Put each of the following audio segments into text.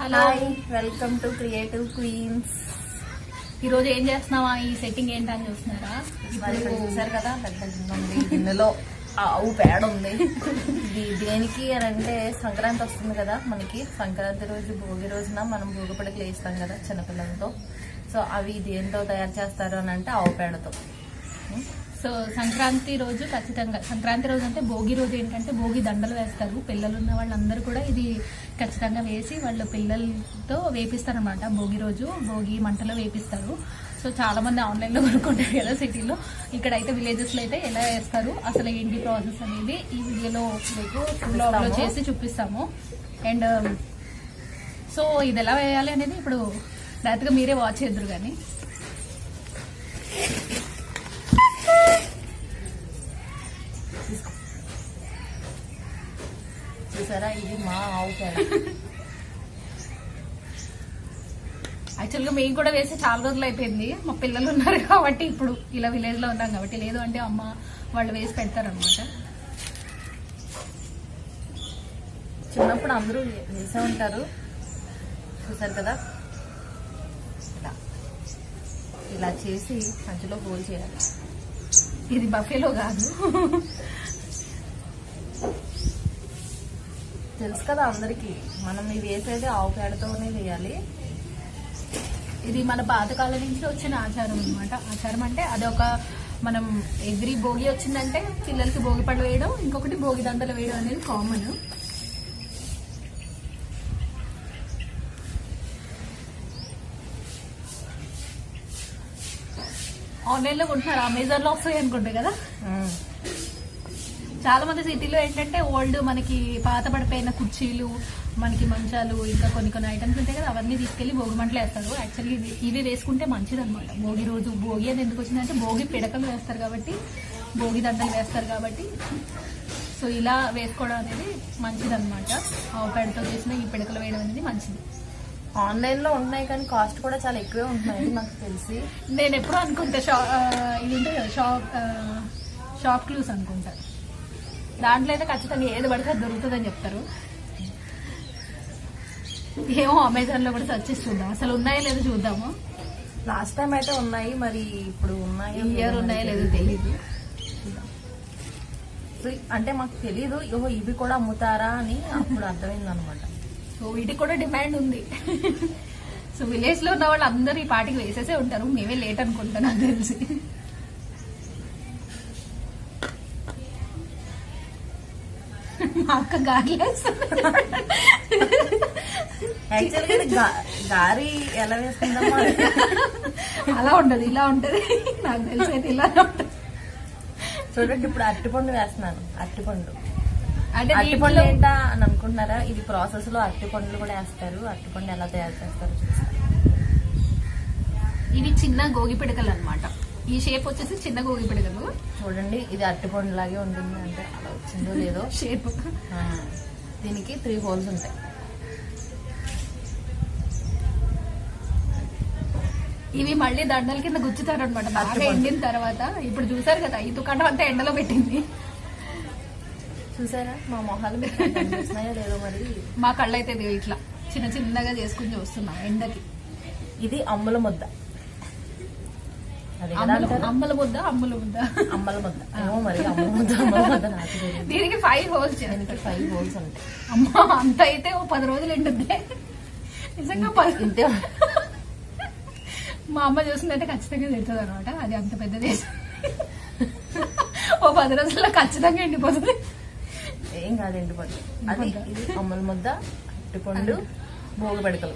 Hello, welcome to creative queens. ఈ రోజు ఏం చేస్తున్నావా, ఈ సెట్టింగ్ ఏంటని చూస్తున్నారా? మరి ఇక్కడ చూసారు కదా, పెద్ద గిన్నె ఉంది, గిన్నెలో ఆవు పేడ ఉంది. ఇది దేనికి అని అంటే సంక్రాంతి వస్తుంది కదా మనకి. సంక్రాంతి రోజు భోగి రోజున మనం భోగి పడకలు వేస్తాం కదా చిన్నపిల్లలతో. సో అవి దేంతో తయారు చేస్తారు అని అంటే ఆవు పేడతో. సో సంక్రాంతి రోజు ఖచ్చితంగా, సంక్రాంతి రోజు అంటే భోగి రోజు ఏంటంటే భోగి దండలు వేస్తారు. పిల్లలు ఉన్న వాళ్ళందరూ కూడా ఇది ఖచ్చితంగా వేసి వాళ్ళ పిల్లలతో వేపిస్తారు భోగి రోజు భోగి మంటలో వేపిస్తారు. సో చాలా మంది ఆన్లైన్లో కొనుక్కుంటారు కదా సిటీలో. ఇక్కడైతే విలేజెస్లో అయితే ఎలా వేస్తారు, అసలు ఏంటి ప్రాసెస్ అనేది ఈ వీడియోలో మీకు బ్లాగ్లో చేసి చూపిస్తాము. అండ్ సో ఇది ఎలా వేయాలి అనేది ఇప్పుడు డైరెక్ట్గా మీరే వాచ్ చేద్దరు. కానీ చూసారా, ఇది మా ఆవు పేడ. యాక్చువల్గా మేము కూడా వేసి చాలా రోజులు అయిపోయింది. మా పిల్లలు ఉన్నారు కాబట్టి ఇప్పుడు ఇలా విలేజ్ లో ఉన్నాం కాబట్టి, లేదు అంటే అమ్మ వాళ్ళు వేసి పెడతారనమాట. చిన్నప్పుడు అందరూ వేసే ఉంటారు, చూసారు కదా. ఇలా చేసి మధ్యలో హోల్ చేయాలి. ఇది బఫేలో కాదు, తెలుసు కదా అందరికి. మనం ఇవి వేసేది ఆవు పేడతోనే వేయాలి. ఇది మన పాతకాలం నుంచి వచ్చిన ఆచారం అనమాట. ఆచారం అంటే అదొక, మనం ఎవ్రీ భోగి వచ్చిందంటే పిల్లలకి భోగి పళ్ళు వేయడం, ఇంకొకటి భోగి దండలు వేయడం అనేది కామన్. ఆన్లైన్లో కొంటున్నారు, అమెజాన్లో వస్తాయి అనుకుంటాయి కదా. చాలా మంది సిటీలో ఏంటంటే ఓల్డ్ మనకి పాత పడిపోయిన కుర్చీలు, మనకి మంచాలు, ఇంకా కొన్ని కొన్ని ఐటమ్స్ ఉంటాయి కదా, అవన్నీ తీసుకెళ్లి భోగి మంటలు వేస్తారు. యాక్చువల్లీ ఇవి వేసుకుంటే మంచిది అనమాట. భోగి రోజు భోగి అని ఎందుకు వచ్చిందంటే భోగి పిడకలు వేస్తారు కాబట్టి, భోగి దండలు వేస్తారు కాబట్టి, సో ఇలా వేసుకోవడం అనేది మంచిది అనమాట. ఆవు పేడతో చేసిన ఈ పిడకలు వేయడం అనేది మంచిది. ఆన్లైన్లో ఉన్నాయి కానీ కాస్ట్ కూడా చాలా ఎక్కువే ఉంటున్నాయి నాకు తెలిసి. నేను ఎప్పుడూ అనుకుంటా ఇది ఉంటుంది కదా షాప్ క్లూస్ అనుకుంటా, దాంట్లో అయితే ఖచ్చితంగా ఏది పడితే అది దొరుకుతుందని చెప్తారు. ఏమో అమెజాన్లో కూడా సర్చ్ చేసి చూద్దాం, అసలు ఉన్నాయో లేదో చూద్దాము. లాస్ట్ టైం అయితే ఉన్నాయి, మరి ఇప్పుడు ఉన్నాయి, ఇయర్ ఉన్నాయో లేదో తెలియదు. అంటే మాకు తెలీదు, ఇవి కూడా అమ్ముతారా అని అప్పుడు అర్థమైంది అనమాట. సో వీటికి కూడా డిమాండ్ ఉంది. సో విలేజ్ లో ఉన్న వాళ్ళు అందరూ ఈ పాటికి వేసేసే ఉంటారు, మేమే లేట్ అనుకుంటా నాకు తెలిసి. మా అక్క గారి ఎలా వేసుకుందామా, అలా ఉండదు, ఇలా ఉంటది. నాకు తెలిసి అయితే ఇలా ఉంటది. చూడండి, ఇప్పుడు అరటిపండు వేస్తున్నాను. అరటిపండు అంటే అరటిపండు ఏంటా అని అనుకుంటున్నారా? ఇది ప్రాసెస్ లో అరటిపండ్లు కూడా వేస్తారు. అరటిపండు ఎలా తయారు చేస్తారు చూస్తారు. ఇవి చిన్న గోగి పిడకలు అనమాట. ఈ షేప్ వచ్చేసి చిన్న గోగి పిడకలు. చూడండి, ఇది అరటిపండు లాగే ఉంటుంది. అంటే అలా వచ్చిందో లేదో షేప్. దీనికి 3 హోల్స్ ఉంటాయి. ఇవి మళ్ళీ దండల కింద గుచ్చుతారు అనమాట బాగా ఎండిన తర్వాత. ఇప్పుడు చూసారు కదా, ఈ దుకాణం అంతా ఎండలో పెట్టింది. చూసారా మా మొహాలు కనిపిస్తున్నాయో లేదో మరి. మా కళ్ళు అయితే ఇట్లా చిన్న చిన్నగా చేసుకుని చూస్తున్నాం ఎండకి. ఇది అమ్ముల ముద్ద. అమ్మల ముద్ద, అమ్ముల ముద్ద, అమ్మల ముద్ద ఏమో మరి. అమ్మల ముద్ద, అమ్మల ముద్ద నాకు దీనికి 5 హోల్స్. దీనికి 5 హోల్స్ ఉంటాయి. అమ్మ అంత అయితే ఓ 10 రోజులు ఎండుద్ది నిజంగా. 10 మా అమ్మ చూస్తుందంటే ఖచ్చితంగా తిడుతుంది అనమాట. అది అంత పెద్దది ఓ 10 రోజుల్లో ఖచ్చితంగా ఎండిపోతుంది. ఏం కాదు, ఎండిపోతుంది. అది ఇది అమ్మల ముద్ద, అరటిపండు, భోగి పడకలు.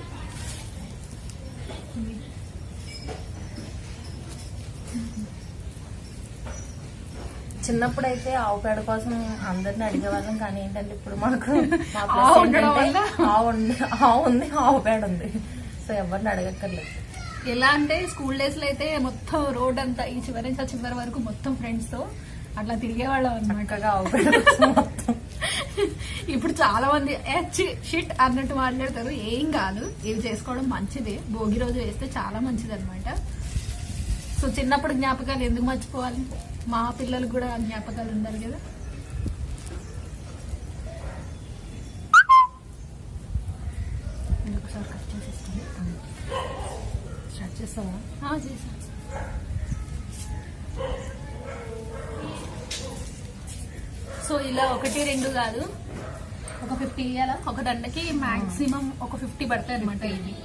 చిన్నప్పుడు అయితే ఆవు పేడ కోసం అందరిని అడిగేవాళ్ళం, కానీ ఏంటంటే ఇప్పుడు మనకు ఆవు ఉంది, ఆవు పేడ ఉంది. సో ఎవరిని అడగక్కర్లేదు. ఎలా అంటే స్కూల్ డేస్ లో అయితే మొత్తం రోడ్ అంతా ఈ చివరి నుంచి ఆ చివరి వరకు మొత్తం ఫ్రెండ్స్ తో అట్లా తిరిగేవాళ్ళం అనమాట. ఇప్పుడు చాలా మంది షిట్ అన్నట్టు మాట్లాడతారు. ఏం కాదు, ఇవి చేసుకోవడం మంచిదే. భోగి రోజు వేస్తే చాలా మంచిది అనమాట. సో చిన్నప్పుడు జ్ఞాపకాలు ఎందుకు మర్చిపోవాలి? మా పిల్లలకు కూడా జ్ఞాపకాలు ఉండాలి కదా. ఒకసారి చేస్తావా? చేసాను. సో ఇలా 1-2 కాదు, ఒక 50 ఇవ్వాలా. ఒక దండకి మాక్సిమం ఒక 50 పడతాయి అనమాట. ఇవి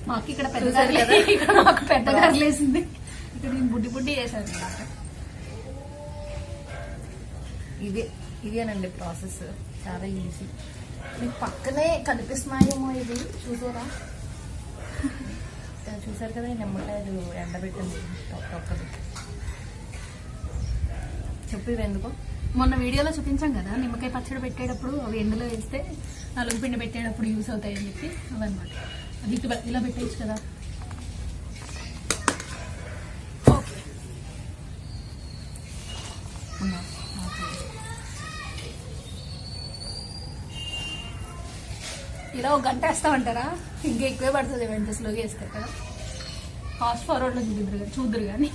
మాకు ఇక్కడ పెద్ద ఇక్కడ మాకు పెద్ద గర్లేసింది. ఇక్కడ నేను బుడ్డి చేశాను అనమాట. ఇదేనండి ప్రాసెస్, చాలా ఈజీ. మీకు పక్కనే కనిపిస్తున్నాయేమో ఇది, చూసారా? చూసారు కదా, ఈ నిమ్మకాయలు ఎండబెట్టింది ఒక్కది. చెప్పు ఇవి ఎందుకో. మొన్న వీడియోలో చూపించాం కదా, నిమ్మకాయ పచ్చడి పెట్టేటప్పుడు అవి ఎండలో వేస్తే నలుగు పిండి పెట్టేటప్పుడు యూస్ అవుతాయని చెప్పి అవన్నమాట. అది ఇలా పెట్టేయచ్చు కదా. ఇలా 1 గంట వేస్తామంటారా? ఇంకా ఎక్కువే పడుతుంది, వెంట స్లోగా వేస్తారు కదా. ఫాస్ట్ ఫార్వర్డ్లో చూద్దరు కానీ.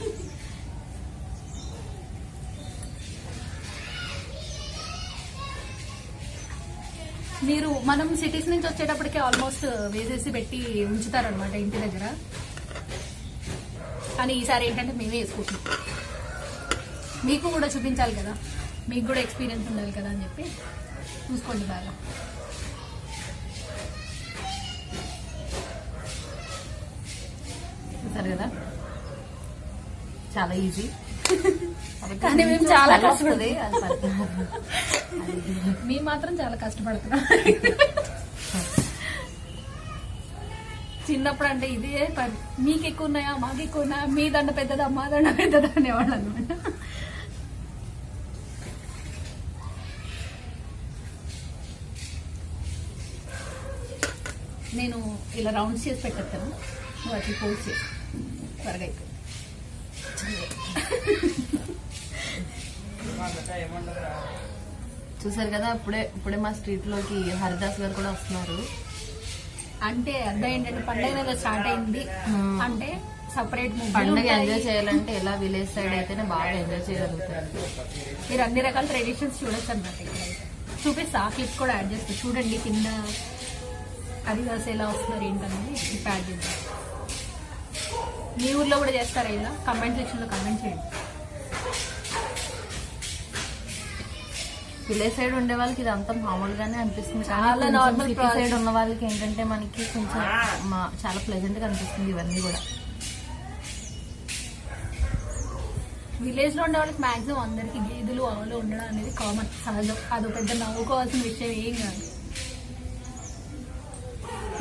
మనం సిటీస్ నుంచి వచ్చేటప్పటికి ఆల్మోస్ట్ వేసేసి పెట్టి ఉంచుతారనమాట ఇంటి దగ్గర. కానీ ఈసారి ఏంటంటే మేమే వేసుకుంటున్నాం. మీకు కూడా చూపించాలి కదా, మీకు కూడా ఎక్స్పీరియన్స్ ఉండాలి కదా అని చెప్పి చూసుకోండి బాగా. చూసారు కదా, చాలా ఈజీ. కానీ మేము చాలా కష్టపడి మేము మాత్రం చాలా కష్టపడుతున్నాం. చిన్నప్పుడు అంటే ఇదే పని. మీకు ఎక్కువ ఉన్నాయా, మాకు ఎక్కువ ఉన్నాయా, మీ దండ పెద్దదా, మా దండ పెద్దదా అనేవాళ్ళు అనమాట. నేను ఇలా రౌండ్స్ చేసి పెట్టేస్తాను, నువ్వు అట్లా పోస్ట్ చేసి త్వరగా అయిపోయి. చూసారు కదా, ఇప్పుడే మా స్ట్రీట్ లోకి హరిదాస్ గారు కూడా వస్తున్నారు. అంటే అర్థం ఏంటంటే పండుగ స్టార్ట్ అయింది అంటే సపరేట్ పండుగ ఎంజాయ్ చేయాలంటే ఇలా విలేజ్ సైడ్ అయితేనే బాగా ఎంజాయ్ చేయగలుగుతారు. మీరు అన్ని రకాల ట్రెడిషన్స్ చూడొచ్చు అన్నమాట. చూపిస్తా, క్లిప్ కూడా యాడ్ చేస్తా. చూడండి కింద హరిదాస్ ఎలా వస్తున్నారు ఏంటనేది క్లిప్ యాడ్ చేద్దాం. మీ ఊర్లో కూడా చేస్తారా ఇలా? కమెంట్ సెక్షన్ లో కమెంట్ చేయండి. విలేజ్ సైడ్ ఉండే వాళ్ళకి ఇదంతా మామూలుగానే అనిపిస్తుంది, చాలా నార్మల్. సిటీ సైడ్ ఉన్న వాళ్ళకి ఏంటంటే మనకి కొంచెం చాలా ప్లెజెంట్ గా అనిపిస్తుంది ఇవన్నీ కూడా. విలేజ్ లో ఉండే వాళ్ళకి మాక్సిమం అందరికి గేదెలు ఆవులు ఉండడం అనేది కామన్, సహజం. అదో పెద్ద నవ్వుకోవాల్సిన విషయం ఏం కాదు.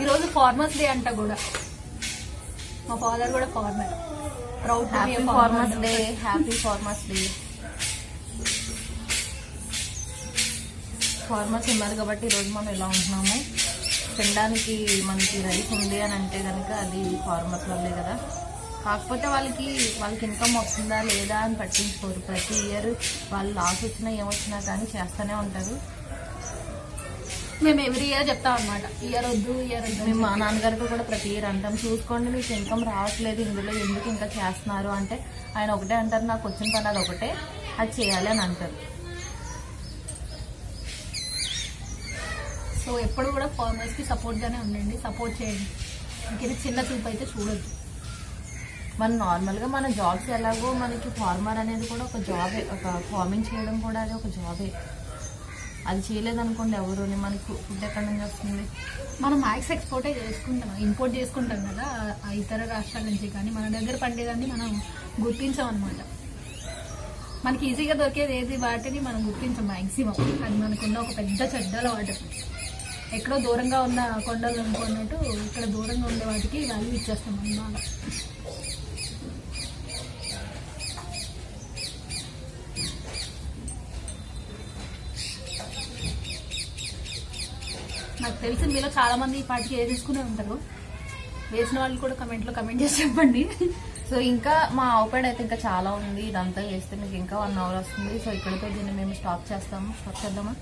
ఈరోజు ఫార్మర్స్ డే అంట కూడా. మా ఫాదర్ కూడా farmer. Proud farmers day, happy farmers day. Farmers ఉన్నారు కాబట్టి ఈరోజు మనం ఇలా ఉంటున్నాము. తినడానికి మనకి రైస్ ఉంది అని అంటే కనుక అది ఫార్మర్స్ వల్లే కదా. కాకపోతే వాళ్ళకి ఇన్కమ్ వస్తుందా లేదా అని పట్టించుకోరు. ప్రతి ఇయర్ వాళ్ళు లాస్ వచ్చినా ఏమొచ్చినా కానీ చేస్తూనే ఉంటారు. మేము ఎవ్రీ ఇయర్ చెప్తాం అనమాట, ఇయర్ వద్దు. మేము మా నాన్నగారికి కూడా ప్రతి ఇయర్ అంటాం, చూసుకోండి మీకు ఇన్కమ్ రావట్లేదు ఇందులో, ఎందుకు ఇంకా చేస్తున్నారు అంటే ఆయన ఒకటే అంటారు, నాకు వచ్చిన పని అది ఒకటే, అది చేయాలి అని అంటారు. సో ఎప్పుడు కూడా ఫార్మర్స్ కి సపోర్ట్ గానే ఉండండి, సపోర్ట్ చేయండి. ఇంకేది చిన్న చూపు అయితే చూడొద్దు. మన నార్మల్ గా మన జాబ్స్ ఎలాగో మనకి ఫార్మర్ అనేది కూడా ఒక జాబే, ఒక ఫార్మింగ్ చేయడం కూడా అది ఒక జాబే. అది చేయలేదనుకోండి ఎవరు, మనకి ఫుడ్ ఎక్కడి నుంచి వస్తుంది? మనం మ్యాక్స్ ఎక్స్పోర్టే చేసుకుంటాం, ఇంపోర్ట్ చేసుకుంటాం కదా ఇతర రాష్ట్రాల నుంచి. కానీ మన దగ్గర పండేదాన్ని మనం గుర్తించాం అనమాట. మనకి ఈజీగా దొరికేది ఏది వాటిని మనం గుర్తించాం మ్యాక్సిమం. అది మనకున్న ఒక పెద్ద చెడ్డల వాటి. ఎక్కడో దూరంగా ఉన్న కొండలు అనుకున్నట్టు ఇక్కడ దూరంగా ఉండే వాటికి వాల్యూ ఇచ్చేస్తాం మనం బాగా. నాకు తెలిసి మీలో చాలా మంది ఈ పాటికి వేసేసుకునే ఉంటారు. వేసిన వాళ్ళు కూడా కమెంట్ చేసి చెప్పండి. సో ఇంకా మా ఆవు పేడ అయితే ఇంకా చాలా ఉంది, ఇదంతా చేస్తే మీకు ఇంకా 1 hour వస్తుంది. సో ఇక్కడతో దీన్ని మేము స్టాప్ చేస్తాము. స్టాప్ చేద్దామా?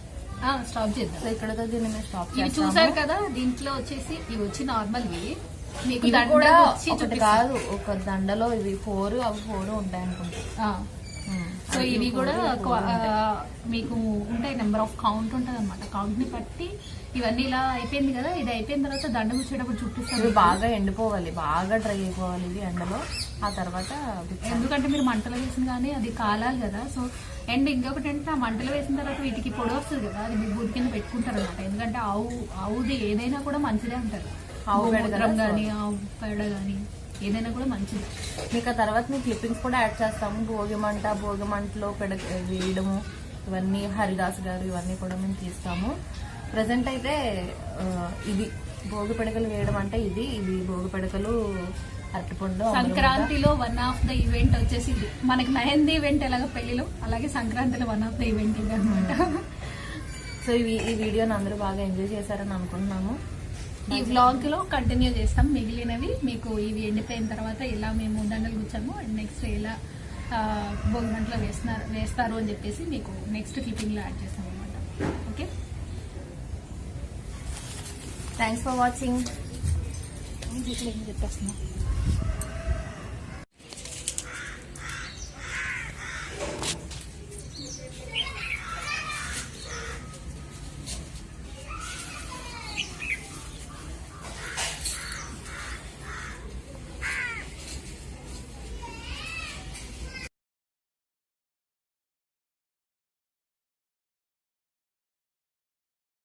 స్టాప్ చేద్దాం. సో ఇక్కడతో దీన్ని మేము స్టాప్ ఇవి చూసారు కదా, దీంట్లో వచ్చేసి ఇవి వచ్చి నార్మల్. మీకు కూడా ఒకటి కాదు, ఒక దండలో ఇవి 4 అవి 4 ఉంటాయి అనుకుంటా. సో ఇవి కూడా మీకు ఉంటాయి, నెంబర్ ఆఫ్ కౌంట్ ఉంటుంది అనమాట. కౌంట్ ని బట్టి ఇవన్నీ ఇలా అయిపోయింది కదా, ఇది అయిపోయిన తర్వాత దండ కూర్చేటప్పుడు చూపిస్తాను. ఇవి బాగా ఎండిపోవాలి, బాగా డ్రై అయిపోవాలి ఇవి ఎండలో. ఆ తర్వాత ఎందుకంటే మీరు మంటలు వేసిన కానీ అది కాలాలి కదా. సో అండ్ ఇంకొకటి అంటే ఆ మంటలు వేసిన తర్వాత వీటికి పొడి వస్తుంది కదా, అది బూడి కింద పెట్టుకుంటారు అనమాట. ఎందుకంటే ఆవుది ఏదైనా కూడా మంచిదే అంటారు. ఆవు పేడ కానీ ఆవు పేడ కానీ ఏదైనా కూడా మంచిది. మీకు ఆ తర్వాత మీ క్లిప్పింగ్స్ కూడా యాడ్ చేస్తాము. భోగి మంటలో పెడ వేయడము ఇవన్నీ హరిదాస్ గారు ఇవన్నీ కూడా మేము తీస్తాము. ప్రజెంట్ అయితే ఇది భోగి పిడకలు వేయడం అంటే ఇది భోగి పిడకలు అరటిపండు. సంక్రాంతిలో వన్ ఆఫ్ ద ఈవెంట్ వచ్చేసి ఇది. మనకి మెహందీ ఈవెంట్ ఎలాగో పెళ్లిలో, అలాగే సంక్రాంతిలో వన్ ఆఫ్ ద ఈవెంట్ ఇది అనమాట. సో ఈ వీడియోని అందరూ బాగా ఎంజాయ్ చేశారని అనుకుంటున్నాము. ఈ వ్లాగ్ లో కంటిన్యూ చేస్తాం. మిగిలినవి మీకు ఇవి ఎండిపోయిన తర్వాత ఎలా మేము దండలు కూర్చాము అండ్ నెక్స్ట్ ఎలా భోగి మంటలో వేస్తారు అని చెప్పేసి మీకు నెక్స్ట్ క్లిప్పింగ్ లో యాడ్ చేస్తాం అనమాట. Okay, thanks for watching. చెప్పేస్తున్నా.